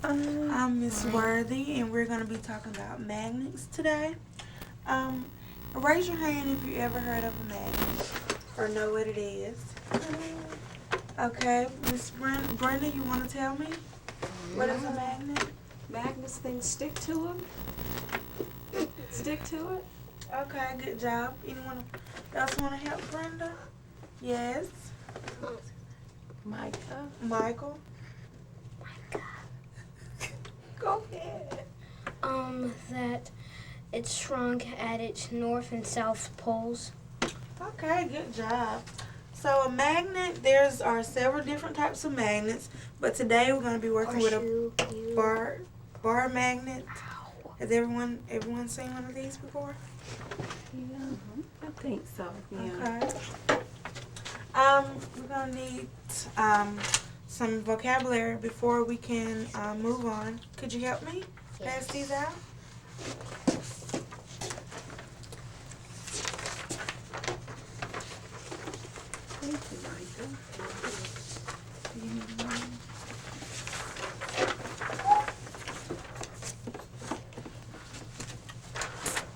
I'm Miss Worthy, and we're going to be talking about magnets today. Um, Raise your hand if you ever heard of a magnet or know what it is. Okay, Miss Brenda, you want to tell me what is a magnet? Magnets, things stick to them. Stick to it. Okay, good job. Anyone else want to help Brenda? Yes. Micah. Michael? Go ahead. That it's shrunk at its north and south poles. Okay, good job. So a magnet, are several different types of magnets, but today we're going to be working with a bar magnet. Has everyone seen one of these before? Yeah, I think so. Yeah. Okay. We're going to need some vocabulary before we can move on. Could you help me pass these out? Thank you, Micah.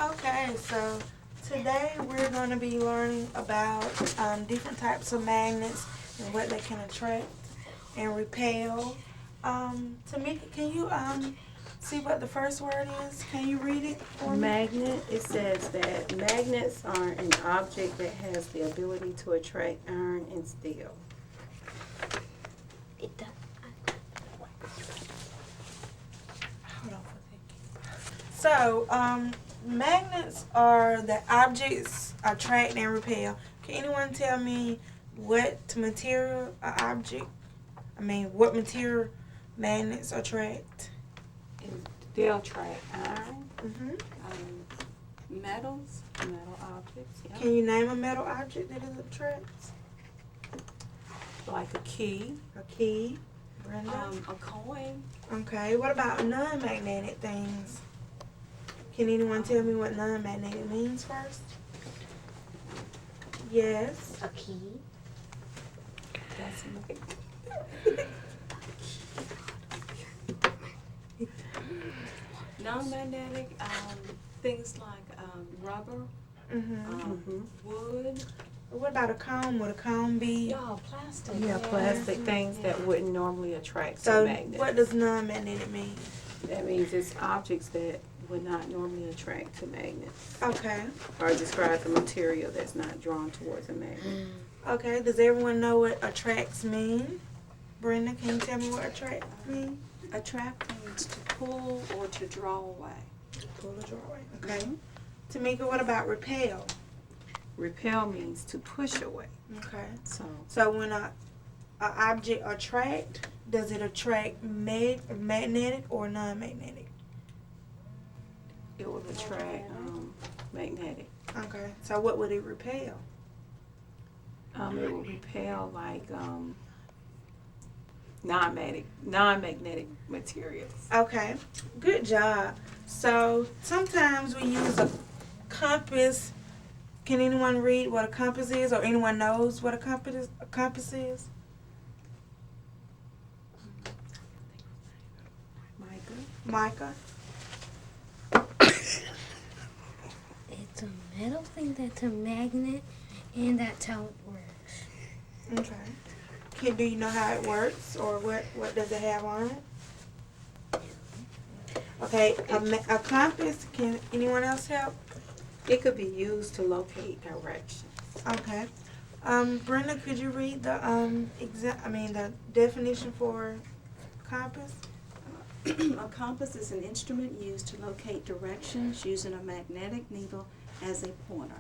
Okay, so today we're going to be learning about different types of magnets and what they can attract and repel. Tamika, can you see what the first word is? Can you read it for me? Magnet, it says that magnets are an object that has the ability to attract iron and steel. It does. Hold on for a second. So, magnets are the objects attract and repel. Can anyone tell me what material what material magnets attract? They'll attract iron, Mm-hmm. metal objects, yeah. Can you name a metal object that it attracts? Like a key, A key. Brenda? a coin. Okay, what about non-magnetic things? Can anyone tell me what non-magnetic means first? Yes. A key. That's non-magnetic, things like rubber, Mm-hmm. wood. What about a comb? Would a comb be? Yeah, plastic. Yeah, plastic things that wouldn't normally attract So magnets. what does non-magnetic mean? That means it's objects that would not normally attract to magnets, Okay. or describe the material that's not drawn towards a magnet. Okay, does everyone know what attracts mean? Brenda, can you tell me what attract mean? Attract means to pull or to draw away. Pull or draw away. Okay. Tamika, what about repel? Repel means to push away. Okay. So when a object attract, does it attract magnetic or non-magnetic? it will attract magnetic. Okay. So what would it repel? It will repel like non-magnetic materials. Okay. Good job. So sometimes we use a compass. Can anyone read what a compass is, or anyone knows what a compass is? Micah? It's a metal thing that's a magnet, and that's how it works. Okay. Do you know how it works, or what does it have on it? Okay, a compass. Can anyone else help? It could be used to locate direction. Okay. Brenda, could you read the the definition for compass? A compass is an instrument used to locate directions using a magnetic needle as a pointer.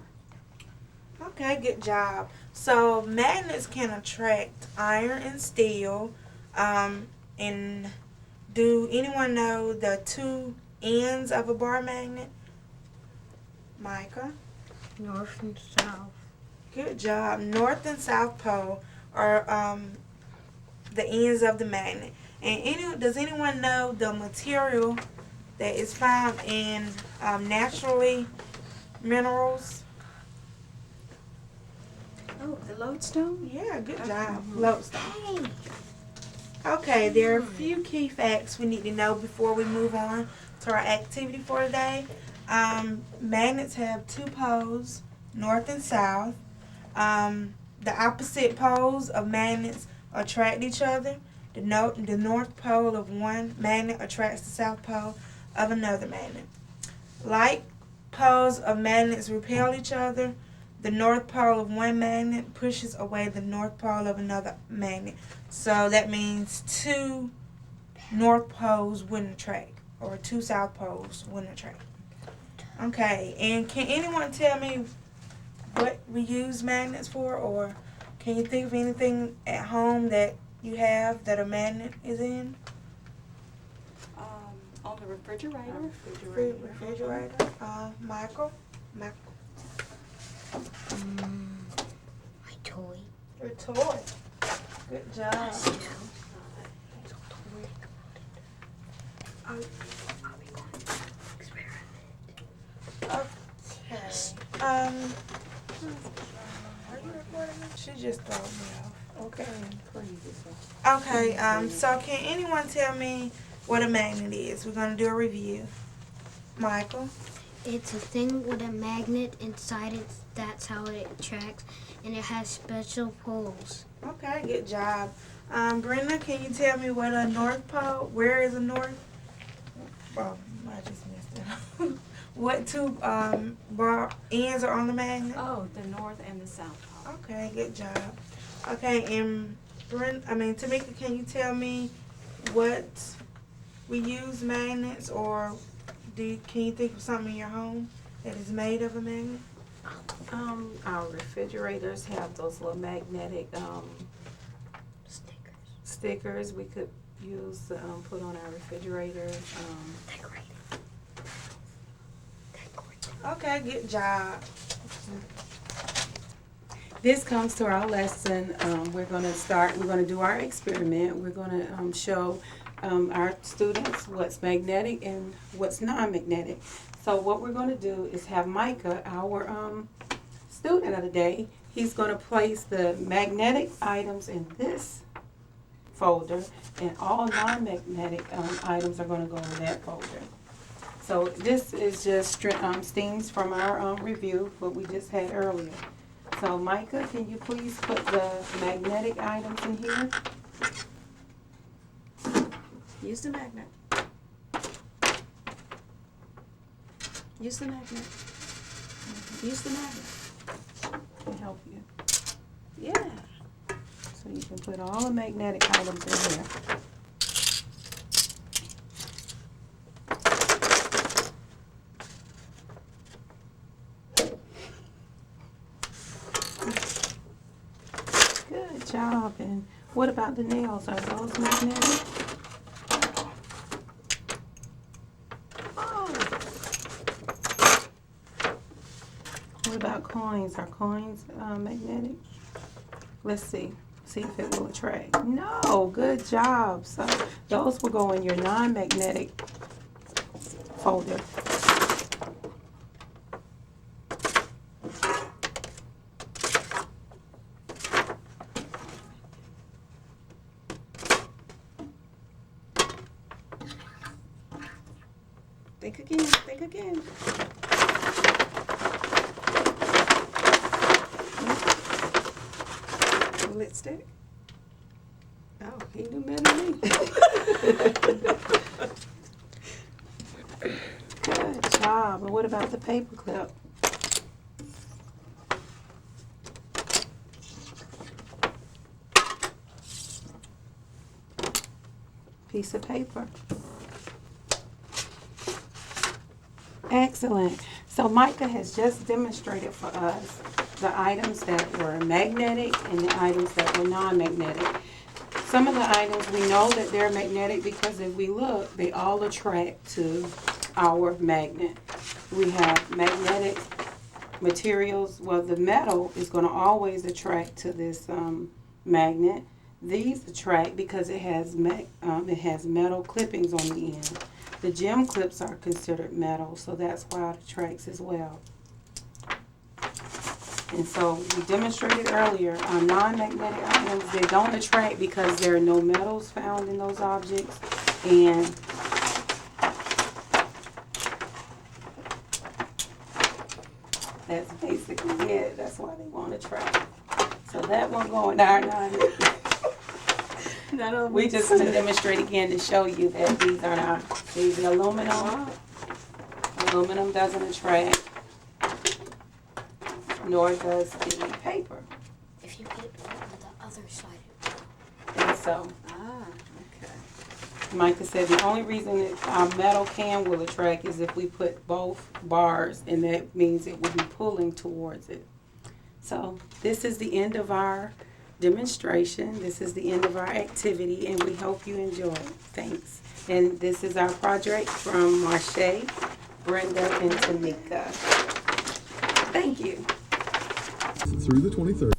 Okay, good job. So magnets can attract iron and steel. And do anyone know the two ends of a bar magnet? Micah? North and south. Good job. North and south pole are the ends of the magnet. And does anyone know the material that is found in naturally minerals? Oh, the lodestone? Yeah, good Okay. job. Lodestone. Okay, there are a few key facts we need to know before we move on to our activity for today. Magnets have two poles, north and south. The opposite poles of magnets attract each other. The north pole of one magnet attracts the south pole of another magnet. Like poles of magnets repel each other, the north pole of one magnet pushes away the north pole of another magnet. So that means two north poles wouldn't attract, or two south poles wouldn't attract. Okay, and can anyone tell me what we use magnets for, or can you think of anything at home that you have that a magnet is in? On the refrigerator. Refrigerator. Michael? My toy. Your toy. Good job. Okay. Are you recording? She just throw me off. Okay. Okay, so can anyone tell me what a magnet is? We're going to do a review. Michael? It's a thing with a magnet inside it. That's how it attracts, and it has special poles. Okay, good job. Brenda, can you tell me what a north pole, where is a north? Oh, I just missed it. What two bar ends are on the magnet? Oh, the north and the south pole. Okay, good job. Okay, and Tamika, can you tell me what we use magnets, or can you think of something in your home that is made of a magnet? Our refrigerators have those little magnetic stickers we could use to put on our refrigerators. Okay, good job. This comes to our lesson. We're going to do our experiment. We're going to show our students what's magnetic and what's non-magnetic. So what we're going to do is have Micah, our student of the day, he's going to place the magnetic items in this folder, and all non-magnetic items are going to go in that folder. So this is just steams from our review, what we just had earlier. So Micah, can you please put the magnetic items in here? Use the magnet. Use the magnet. Use the magnet. To help you. Yeah. So you can put all the magnetic items in here. Good job. And what about the nails? Are those magnetic? Oh. What about coins? Are coins magnetic? Let's see. See if it will attract. No, good job. So those will go in your non-magnetic folder. Think again, think again. Lipstick? Oh, he knew better than me. Good job. And what about the paper clip? Piece of paper. Excellent. So Micah has just demonstrated for us the items that were magnetic and the items that were non-magnetic. Some of the items we know that they're magnetic because if we look, they all attract to our magnet. We have magnetic materials. Well, the metal is going to always attract to this magnet. These attract because it has metal clippings on the end. The gem clips are considered metal, so that's why it attracts as well. And so we demonstrated earlier, our non-magnetic items, they don't attract because there are no metals found in those objects. And that's basically it. That's why they won't attract. So that one going our non-magnetic. We just want to demonstrate again to show you that these are not, these are aluminum. Aluminum doesn't attract, nor does the paper. If you put it on the other side. And so, Ah, okay. Micah said the only reason that our metal can will attract is if we put both bars, and that means it will be pulling towards it. So this is the end of our demonstration. This is the end of our activity, and we hope you enjoy it. Thanks. And this is our project from Marche, Brenda, and Tanika. Thank you. Through the 23rd.